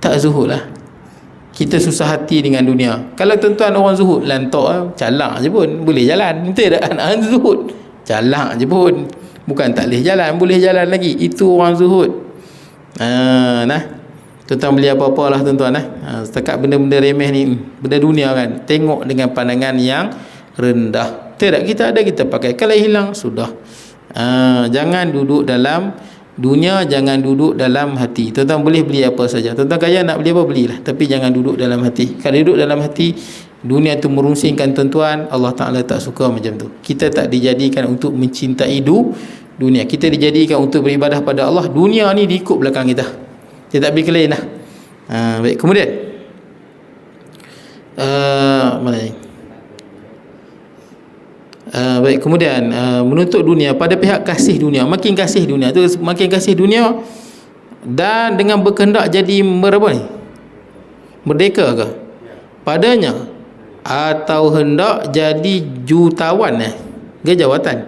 Tak zuhud lah. Kita susah hati dengan dunia. Kalau tuan-tuan orang zuhud, lantok calak je pun boleh jalan. Betul tak? Anak zuhud calak je pun, bukan tak boleh jalan, boleh jalan lagi. Itu orang zuhud. Tuan-tuan beli apa-apa lah tuan-tuan. Setakat benda-benda remeh ni, benda dunia kan, tengok dengan pandangan yang rendah. Betul tak? Kita ada, kita pakai. Kalau hilang, sudah. Jangan duduk dalam Dunia jangan duduk dalam hati. Tuan-tuan boleh beli apa saja. Tuan-tuan kaya nak beli apa, belilah. Tapi jangan duduk dalam hati. Kalau duduk dalam hati, dunia tu merungsingkan tuan-tuan. Allah Ta'ala tak suka macam tu. Kita tak dijadikan untuk mencintai dunia. Kita dijadikan untuk beribadah pada Allah. Dunia ni diikut belakang kita. Kita tak boleh kelain lah. Baik, kemudian mana ni? Baik, kemudian menuntut dunia pada pihak kasih dunia. Makin kasih dunia tu, makin kasih dunia, dan dengan berkehendak jadi merdeka ke padanya, atau hendak jadi jutawan ke jawatan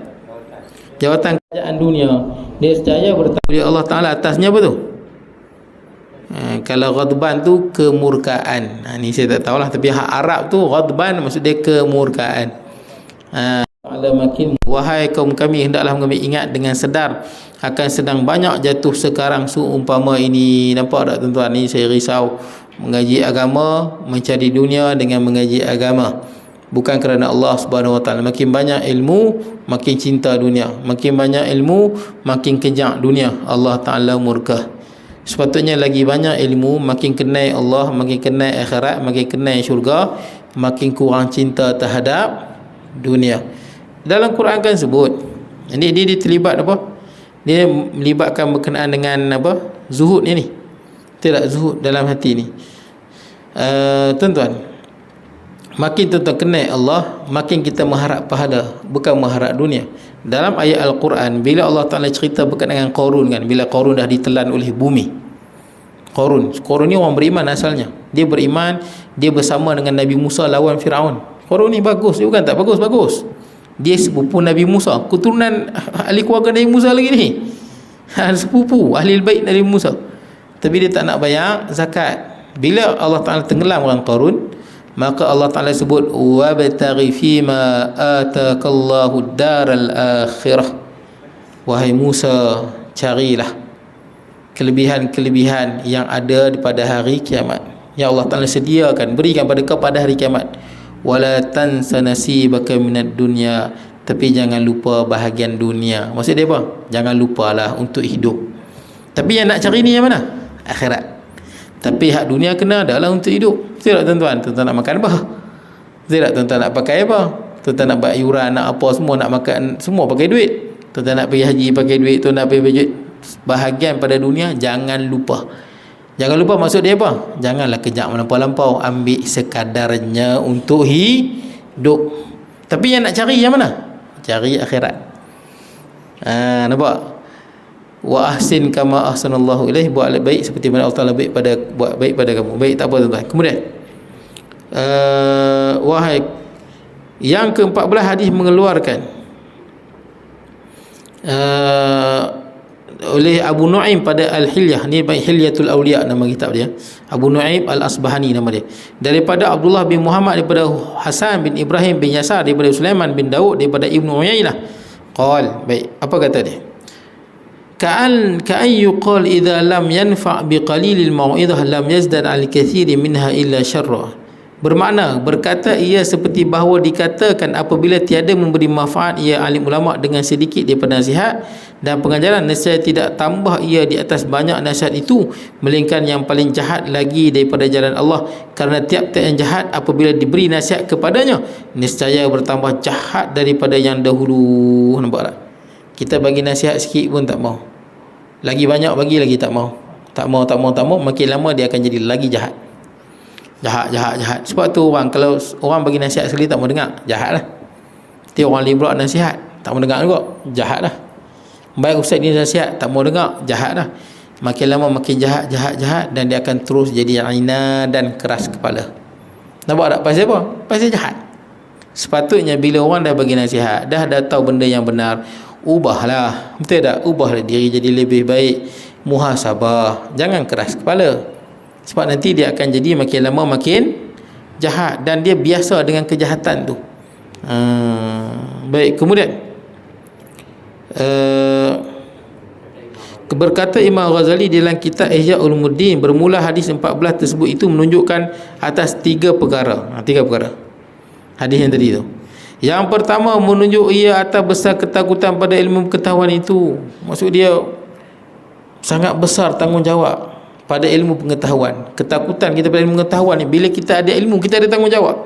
kerajaan dunia. Dia percaya bertanggung Allah Ta'ala atasnya apa tu? Kalau ghadban tu kemurkaan. Ni saya tak tahulah, tapi hak Arab tu ghadban maksud dia kemurkaan. Makin wahai kaum kami, hendaklah mengambil ingat dengan sedar akan sedang banyak jatuh sekarang seumpama ini. Nampak tak tuan-tuan? Ni saya risau mengaji agama, mencari dunia dengan mengaji agama, bukan kerana Allah Subhanahu Wa Taala. Makin banyak ilmu, makin cinta dunia. Makin banyak ilmu, makin kejak dunia. Allah Taala murka. Sepatutnya lagi banyak ilmu, makin kenal Allah, makin kenal akhirat, makin kenal syurga, makin kurang cinta terhadap dunia. Dalam Quran kan sebut, ini dia terlibat apa? Dia melibatkan berkenaan dengan apa? Zuhud ni. Tidak zuhud dalam hati ni. Tuan-tuan, makin tuan-tuan kenal Allah, makin kita mengharap pahala, bukan mengharap dunia. Dalam ayat Al-Quran, bila Allah Ta'ala cerita berkaitan dengan Qarun kan, bila Qarun dah ditelan oleh bumi. Qarun ni orang beriman asalnya. Dia beriman, dia bersama dengan Nabi Musa lawan Firaun. Qarun ni bagus, dia bukan tak bagus. Dia sepupu Nabi Musa, keturunan ahli keluarga Nabi Musa lagi ni. Sepupu ahli bait Nabi Musa. Tapi dia tak nak bayar zakat. Bila Allah Ta'ala tenggelamkan Qarun, maka Allah Ta'ala sebut wabtaghi fima atakallahu daral akhirah. Wahai Musa, carilah kelebihan-kelebihan yang ada pada hari kiamat, yang Allah Ta'ala sediakan, berikan pada kau pada hari kiamat. Wala tansa nasibaka minad dunya, tapi jangan lupa bahagian dunia. Maksud dia apa? Jangan lupalah untuk hidup. Tapi yang nak cari ni yang mana? Akhirat. Tapi hak dunia kena adalah untuk hidup. Betul tak tuan-tuan? Tuan-tuan nak makan apa? Betul tak tuan-tuan nak pakai apa? Tuan-tuan nak bayar yuran, nak apa semua, nak makan semua pakai duit. Tuan-tuan nak pergi haji pakai duit, tuan-tuan nak pergi duit. Bahagian pada dunia jangan lupa. Jangan lupa maksud dia apa? Janganlah kejak melampau-lampau, ambil sekadarnya untuk hidup. Tapi yang nak cari yang mana? Cari akhirat. Nampak? Wa ahsin kama ahsanallahu ilaih, buat baik seperti mana Allah Taala buat baik pada kamu. Baik, tak apa tuan-tuan. Kemudian wahai yang ke-14, hadis mengeluarkan oleh Abu Nu'aim pada Al-Hilyah. Ni baik Hilyatul Awliya nama kitab dia. Abu Nu'aim Al-Asbahani nama dia. Daripada Abdullah bin Muhammad, daripada Hasan bin Ibrahim bin Yasar, daripada Sulaiman bin Daud, daripada Ibnu Uyainah. Qal, baik, apa kata dia? Ka'an yuqal idza lam yanfa' bi qalilil mau'izah lam yazdad al-kathiri minha illa syarra. Bermakna, berkata ia seperti bahawa dikatakan apabila tiada memberi manfaat ia alim ulama dengan sedikit daripada nasihat dan pengajaran, nescaya tidak tambah ia di atas banyak nasihat itu, melainkan yang paling jahat lagi daripada jalan Allah. Kerana tiap-tiap yang jahat apabila diberi nasihat kepadanya, nescaya bertambah jahat daripada yang dahulu. Nampak tak? Kita bagi nasihat sikit pun tak mau, lagi banyak bagi lagi tak mau. Makin lama dia akan jadi lagi jahat. Jahat. Sebab tu kalau orang bagi nasihat sekali tak mau dengar, jahat lah. Nanti orang lain pula nasihat tak mau dengar juga, jahat lah. Baik ustaz ni nasihat tak mau dengar, jahat lah. Makin lama makin jahat, dan dia akan terus jadi inad dan keras kepala. Nampak tak? Pasal apa? Pasal jahat. Sepatutnya bila orang dah bagi nasihat, dah tahu benda yang benar, ubahlah. Betul tak? Ubahlah diri jadi lebih baik, muhasabah, jangan keras kepala. Sebab nanti dia akan jadi makin lama makin jahat, dan dia biasa dengan kejahatan tu. Baik, kemudian berkata Imam Ghazali dalam kitab Ihya Ulumuddin, bermula hadis 14 tersebut itu menunjukkan atas tiga perkara hadis yang tadi tu. Yang pertama, menunjuk ia atas besar ketakutan pada ilmu pengetahuan itu. Maksud dia Sangat besar tanggungjawab pada ilmu pengetahuan. Ketakutan kita pada ilmu pengetahuan ni, bila kita ada ilmu, kita ada tanggungjawab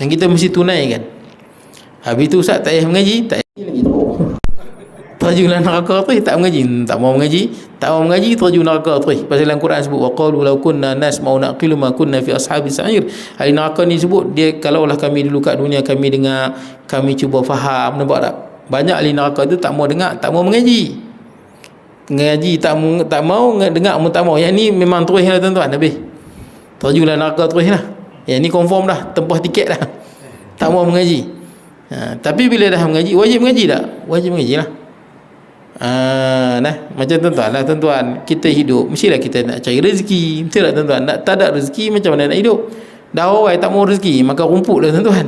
yang kita mesti tunaikan. Habis tu ustaz tak payah mengaji, tak payah lagi terjunlah neraka terus, tak mengaji, tak mau mengaji, terjun neraka terus. Pasal dalam Quran sebut waqalu law kunna nasma'u naqilu ma kunna fi ashabis sa'ir. Ahli neraka ni sebut dia, kalaulah kami dulu kat dunia kami dengar, kami cuba faham, nampak tak? Banyak ahli neraka tu tak mau dengar, tak mau mengaji. Ngaji tak mau dengar, tak mau. Yang ni memang terus lah tuan-tuan, habis terjunlah neraka terus lah. Yang ni confirm dah, tempah tiket dah. Tak mau mengaji. Tapi bila dah mengaji, wajib mengaji tak? Wajib mengaji lah. Macam tuan-tuan lah, tuan-tuan, kita hidup mestilah kita nak cari rezeki, betul tak tuan-tuan? Tak ada rezeki macam mana nak hidup? Dah orang tak mau rezeki, makan rumput lah tuan-tuan.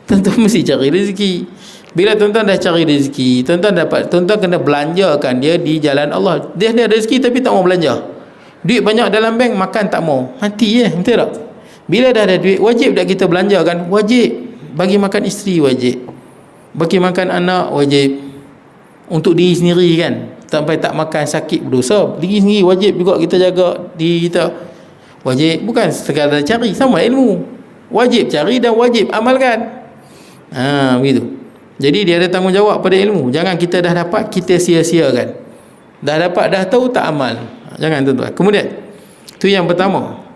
Tuan-tuan mesti cari rezeki. Bila tuan-tuan dah cari rezeki, tuan-tuan kena belanjakan dia di jalan Allah. Dia ada rezeki tapi tak mau belanja. Duit banyak dalam bank, makan tak mau, mati betul tak? Bila dah ada duit, wajib tak kita belanjakan? Wajib. Bagi makan isteri wajib, bagi makan anak wajib, untuk diri sendiri kan, sampai tak makan sakit berdosa. Diri sendiri wajib juga kita jaga diri kita, wajib. Bukan sekadar cari, sama ilmu, wajib cari dan wajib amalkan. Begitu. Jadi dia ada tanggungjawab pada ilmu. Jangan kita dah dapat kita sia-siakan, dah dapat dah tahu tak amal. Jangan tuan-tuan. Kemudian itu yang pertama.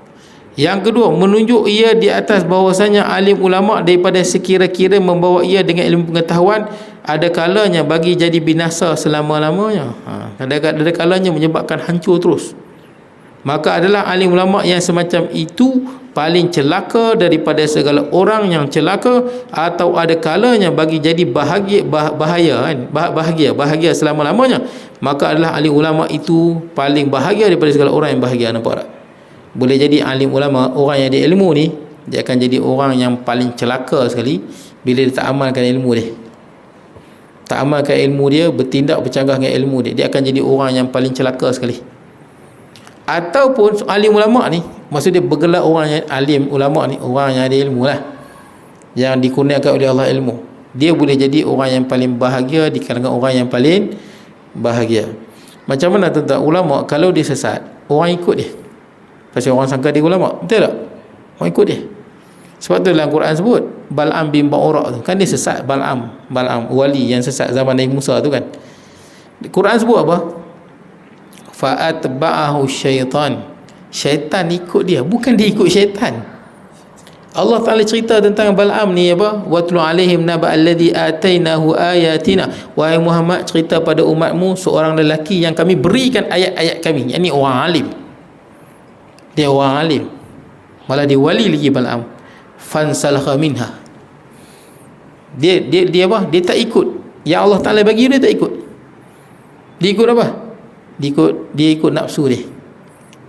Yang kedua, menunjuk ia di atas bahawasanya alim ulama daripada sekira-kira membawa ia dengan ilmu pengetahuan, ada kalanya bagi jadi binasa selama-lamanya. Ada kalanya menyebabkan hancur terus. Maka adalah alim ulama yang semacam itu paling celaka daripada segala orang yang celaka, atau ada kalanya bagi jadi bahagia selama-lamanya. Maka adalah alim ulama itu paling bahagia daripada segala orang yang bahagia. Nampak tak? Boleh jadi alim ulama, orang yang ada ilmu ni, dia akan jadi orang yang paling celaka sekali bila dia tak amalkan ilmu dia. Tak amalkan ilmu dia, bertindak bercanggah dengan ilmu dia, dia akan jadi orang yang paling celaka sekali. Ataupun alim ulama ni, maksud dia bergelar orang yang alim ulama ni, orang yang ada ilmu lah, yang dikurniakan oleh Allah ilmu. Dia boleh jadi orang yang paling bahagia di kalangan orang yang paling bahagia. Macam mana tuan-tuan? Ulama kalau dia sesat, orang ikut dia. Pasal orang sangka dia ulama, betul tak? Orang ikut dia. Sebab tu dalam Quran sebut Bal'am bin Ba'ura tu, kan dia sesat. Bal'am wali yang sesat zaman Nabi Musa tu kan. Quran sebut apa? Fa'atba'ahu syaitan. Syaitan ikut dia, bukan dia ikut syaitan. Allah Ta'ala cerita tentang Bal'am ni apa? Watlu alaihim naba alladhi atainahu ayatina. Wahai Muhammad, cerita pada umatmu seorang lelaki yang kami berikan ayat-ayat kami. Yang ni orang alim. Dia orang alim, malah dia wali lagi. Bal'am fansalakha minha. Dia apa? Dia tak ikut yang Allah Ta'ala bagi, dia tak ikut. Dia ikut apa? Dia ikut nafsu dia.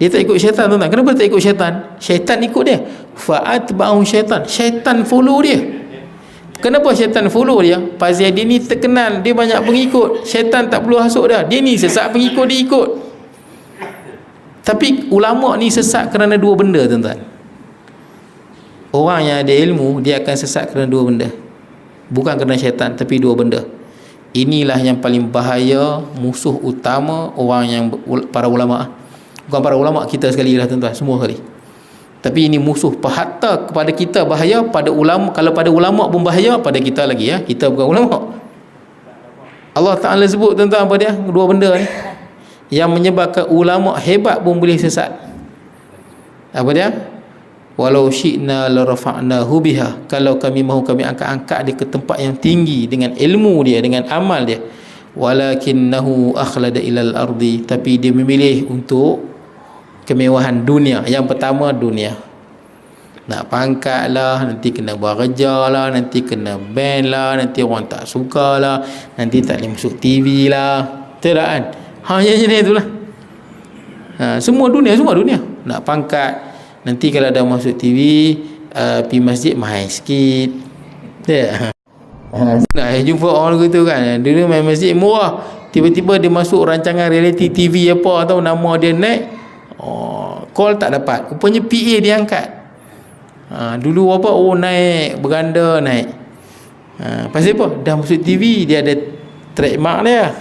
Dia tak ikut syaitan, tuan-tuan. Kenapa tak ikut syaitan? Syaitan ikut dia. Fa'atba'ahu syaitan. Syaitan follow dia. Kenapa syaitan follow dia? Pasal dia ni terkenal, dia banyak pengikut. Syaitan tak perlu hasut dah. Dia ni sesat, pengikut dia ikut. Tapi ulama ni sesat kerana dua benda, tuan-tuan. Orang yang ada ilmu, dia akan sesat kerana dua benda. Bukan kerana syaitan, tapi dua benda. Inilah yang paling bahaya, musuh utama orang yang para ulama. Bukan para ulama kita sekali lah, tuan-tuan, semua sekali. Tapi ini musuh hatta kepada kita bahaya, pada ulama. Kalau pada ulama pun bahaya, pada kita lagi ya. Kita bukan ulama. Allah Ta'ala sebut, tuan-tuan, apa dia? Dua benda ni yang menyebabkan ulama hebat pun boleh sesat. Apa dia? Walau syi'na la rafa'nahu biha. Kalau kami mahu, kami angkat dia ke tempat yang tinggi dengan ilmu dia, dengan amal dia. Walakinnahu akhlada ilal ardi. Tapi dia memilih untuk kemewahan dunia. Yang pertama dunia. Nak pangkat lah, nanti kena bekerja lah, nanti kena ban lah, nanti orang tak suka lah, nanti tak boleh masuk TV lah. Betul tak kan? Yang jenis itulah. Semua dunia. Nak pangkat, nanti kalau dah masuk TV, pergi masjid mahal sikit. Nak jumpa orang gitu kan, dulu main masjid murah, tiba-tiba dia masuk rancangan reality TV apa atau nama dia naik, call tak dapat, rupanya PA dia angkat. Dulu apa, naik berganda naik. Pasal apa? Dah masuk TV, dia ada trademark dia.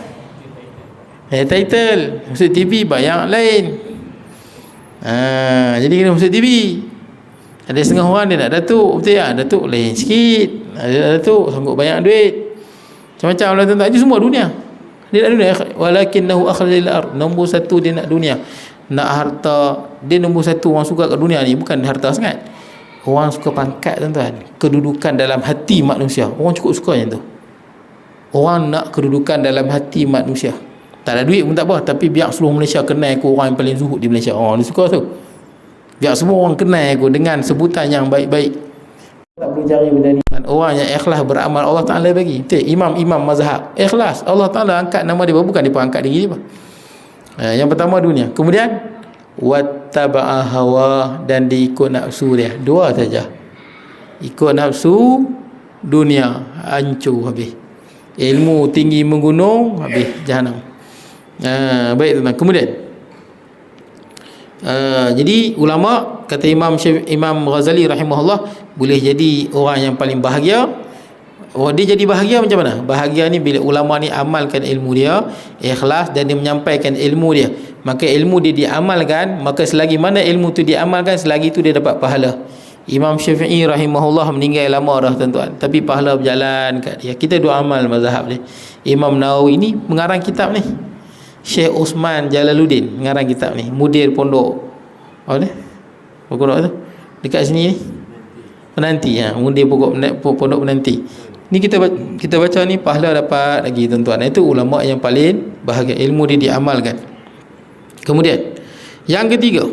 Title. Masuk TV bayar lain. Jadi kena masuk TV. Ada setengah orang dia nak datuk, betul tak? Datuk lain sikit. Ada datuk sanggup banyak duit. Macam-macam lah tuan-tuan. Itu semua dunia. Dia nak dunia. Walakinnahu akhlil ard. Nombor satu dia nak dunia. Nak harta. Dia nombor satu orang suka kat dunia ni. Bukan harta sangat. Orang suka pangkat tuan-tuan. Kedudukan dalam hati manusia. Orang cukup suka macam tu. Orang nak kedudukan dalam hati manusia. Tak ada duit pun tak apa. Tapi biar seluruh Malaysia kenal aku orang yang paling zuhud di Malaysia. Dia suka tu. Biar semua orang kenal aku dengan sebutan yang baik-baik. Tak boleh cari benda ni. Orang yang ikhlas beramal Allah Ta'ala bagi. Imam-imam mazhab ikhlas, Allah Ta'ala angkat nama dia. Bukan dia angkat diri dia. Yang pertama dunia. Kemudian wattaba'a hawa, dan diikut nafsu dia. Dua saja. Ikut nafsu, dunia hancur habis. Ilmu tinggi menggunung, habis jahanam. Baik tuan-tuan. Kemudian jadi ulama kata Imam Ghazali rahimahullah, boleh jadi orang yang paling bahagia. Dia jadi bahagia macam mana? Bahagia ni bila ulama ni amalkan ilmu dia, ikhlas, dan dia menyampaikan ilmu dia. Maka ilmu dia diamalkan, maka selagi mana ilmu tu diamalkan, selagi tu dia dapat pahala. Imam Syafi'i rahimahullah meninggal lama dah tuan-tuan, tapi pahala berjalan kat dia. Kita dua amal mazhab dia. Imam Nawawi ni mengarang kitab ni. Syekh Osman Jalaluddin mengarang kitab ni, mudir pondok apa ni? Pondok tu dekat sini ni, penanti, mudir pondok penanti ni. Kita baca ni pahala dapat lagi tuan-tuan. Itu ulama yang paling bahagia, ilmu dia diamalkan. Kemudian yang ketiga,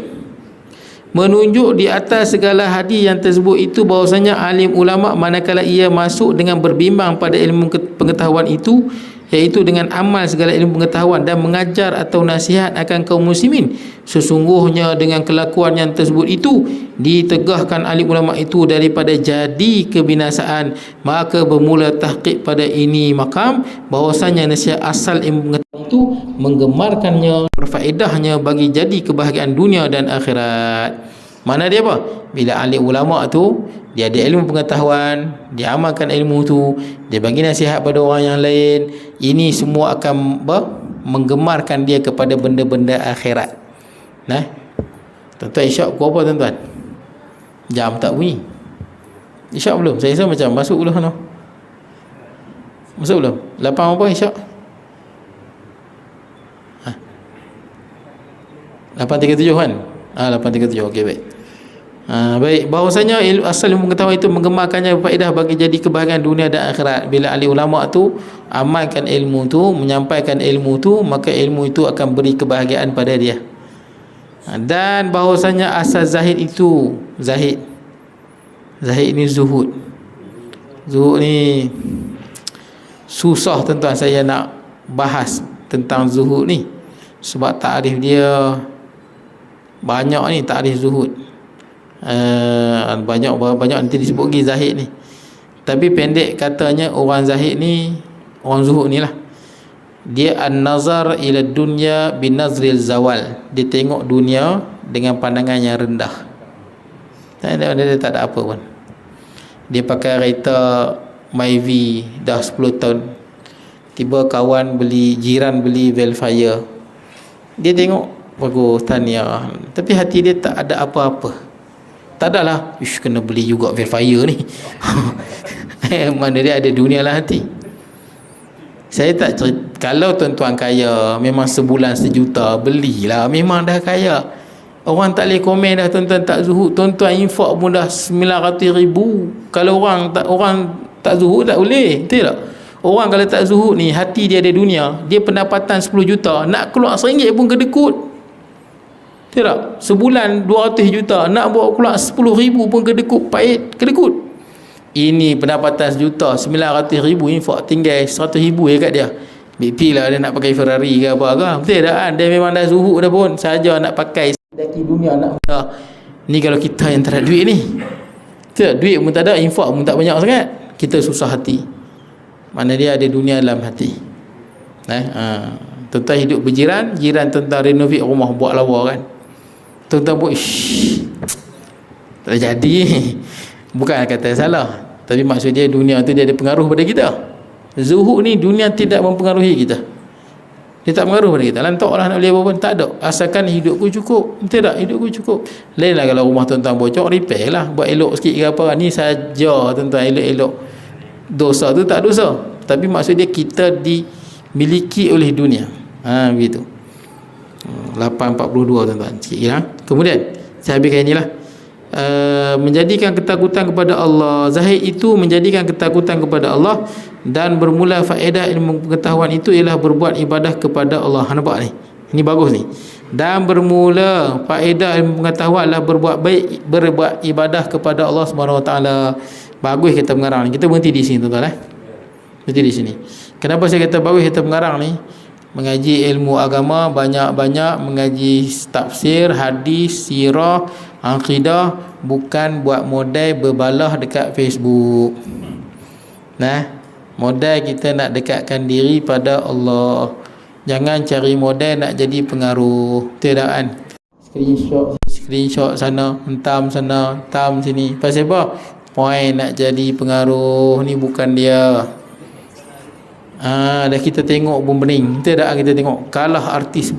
menunjuk di atas segala hadis yang tersebut itu bahwasanya alim ulama manakala ia masuk dengan berbimbang pada ilmu pengetahuan itu, iaitu dengan amal segala ilmu pengetahuan dan mengajar atau nasihat akan kaum muslimin, sesungguhnya dengan kelakuan yang tersebut itu ditegahkan alim ulama itu daripada jadi kebinasaan. Maka bermula tahqiq pada ini makam bahwasanya nasihat asal ilmu pengetahuan itu menggemarkannya, berfaedahnya bagi jadi kebahagiaan dunia dan akhirat. Mana dia apa? Bila alim ulama tu dia ada ilmu pengetahuan, dia amalkan ilmu tu, dia bagi nasihat pada orang yang lain, ini semua akan menggemarkan dia kepada benda-benda akhirat. Nah, tuan-tuan isyak pukul apa tuan-tuan? Jam tak bunyi. Isyak belum? Saya rasa macam masuk belum no? Masuk belum? 8 apa isyak? 8.37 kan? 8.37. Okey, baik. Baik, bahwasanya asal ilmu pengetahuan itu menggemarkannya faedah bagi jadi kebahagiaan dunia dan akhirat. Bila ahli ulama tu amalkan ilmu tu, menyampaikan ilmu tu, maka ilmu itu akan beri kebahagiaan pada dia. Dan bahwasanya asal zahid itu, zahid ni zuhud. Zuhud ni susah tuan-tuan saya nak bahas tentang zuhud ni, sebab takrif dia banyak ni, takrif zuhud. Banyak nanti disebut lagi zahid ni. Tapi pendek katanya, orang zahid ni, orang zuhud ni lah, dia an-nazar ila dunya binazril zawal. Dia tengok dunia dengan pandangan yang rendah. Dia tak ada apa pun. Dia pakai kereta Myvi dah 10 tahun. Tiba kawan beli, jiran beli Velfire. Dia tengok bagus, tahniah, tapi hati dia tak ada apa-apa. Tak adalah, kena beli juga Velfire ni. Mana dia ada dunia lah hati. Saya tak cerita, kalau tuan-tuan kaya, memang sebulan 1 juta, belilah, memang dah kaya. Orang tak boleh komen dah tuan-tuan tak zuhud. Tuan-tuan infak pun dah 900,000. Kalau orang tak zuhud tak boleh, betul tak? Orang kalau tak zuhud ni, hati dia ada dunia, dia pendapatan 10 juta, nak keluar RM1 pun kedekut. Tak? Sebulan 200 juta, nak bawa keluar 10,000 pun kedekut. Ini pendapatan 1 juta, 900,000 infak, tinggal 100,000 je kat dia. BP lah dia nak pakai Ferrari ke apa ke. Betul tak kan? Dia memang dah zuhud dah pun, saja nak pakai daki dunia nak mudah. Ni kalau kita yang tak ada duit ni, tak, duit pun tak ada, infak pun tak banyak sangat, kita susah hati. Mana dia ada dunia dalam hati. Tuan-tuan hidup berjiran, jiran tuan-tuan renovate rumah, buat lawa kan, tuan-tuan buat tak jadi. Bukan kata salah, tapi maksud dia dunia tu dia ada pengaruh pada kita. Zuhud ni dunia tidak mempengaruhi kita. Dia tak mengaruh pada kita. Lantaklah nak beli apa pun, tak ada. Asalkan hidupku cukup. Betul tak? Hidupku cukup. Lainlah kalau rumah tuan-tuan bocor, repair lah. Buat elok sikit ke apa. Ni saja tuan-tuan, elok-elok. Dosa tu tak dosa. Tapi maksud dia kita dimiliki oleh dunia. Begitu. 8.42 tuan-tuan. Sikit ya. Kemudian saya habiskan inilah. Menjadikan ketakutan kepada Allah. Zahid itu menjadikan ketakutan kepada Allah, dan bermula faedah ilmu pengetahuan itu ialah berbuat ibadah kepada Allah. Nampak ni? Ini bagus ni. Dan bermula faedah ilmu pengetahuan adalah berbuat ibadah kepada Allah Subhanahu Wa Taala. Bagus kita mengarang ni. Kita berhenti di sini tuan-tuan. Berhenti di sini. Kenapa saya kata bagus kita mengarang ni? Mengaji ilmu agama, banyak-banyak mengaji tafsir, hadis, sirah, akidah, bukan buat modal berbalah dekat Facebook. Modal kita nak dekatkan diri pada Allah. Jangan cari modal nak jadi pengaruh. Betul tak kan? Screenshot sana, hentam sana, hentam sini. Pasal apa? Point nak jadi pengaruh ni bukan dia. Dah kita tengok pun bening. Betul tak kita tengok? Kalah artis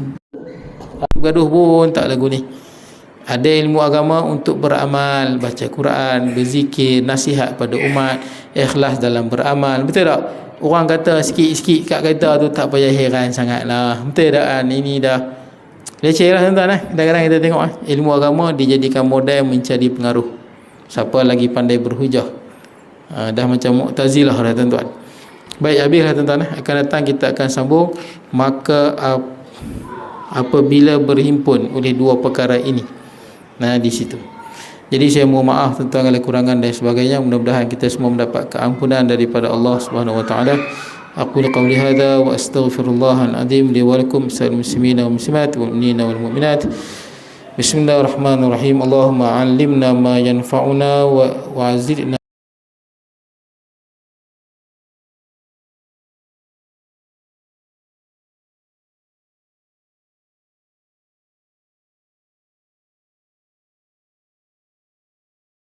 gaduh pun tak lagu ni. Ada ilmu agama untuk beramal, baca Quran, berzikir, nasihat pada umat, ikhlas dalam beramal. Betul tak? Orang kata sikit-sikit kat kereta tu tak payah heran sangatlah. Betul tak kan? Ini dah leceh lah tuan-tuan. Kadang-kadang kita tengok ilmu agama dijadikan modal mencari pengaruh. Siapa lagi pandai berhujah. Dah macam Mu'tazilah dah tuan-tuan. Baik, habislah tuan-tuan. Akan datang kita akan sambung. Maka apabila berhimpun oleh dua perkara ini, di situ. Jadi saya mohon maaf tentang segala kurangan dan sebagainya. Mudah-mudahan kita semua mendapat keampunan daripada Allah Subhanahu Wa Taala. Aqulu qawli hadza wa astaghfirullahal azim li wa lakum sa'il muslimina wal muslimat wal mu'minina wal mu'minat. Bismillahirrahmanirrahim. Allahumma 'allimna ma yanfa'una wa 'zidna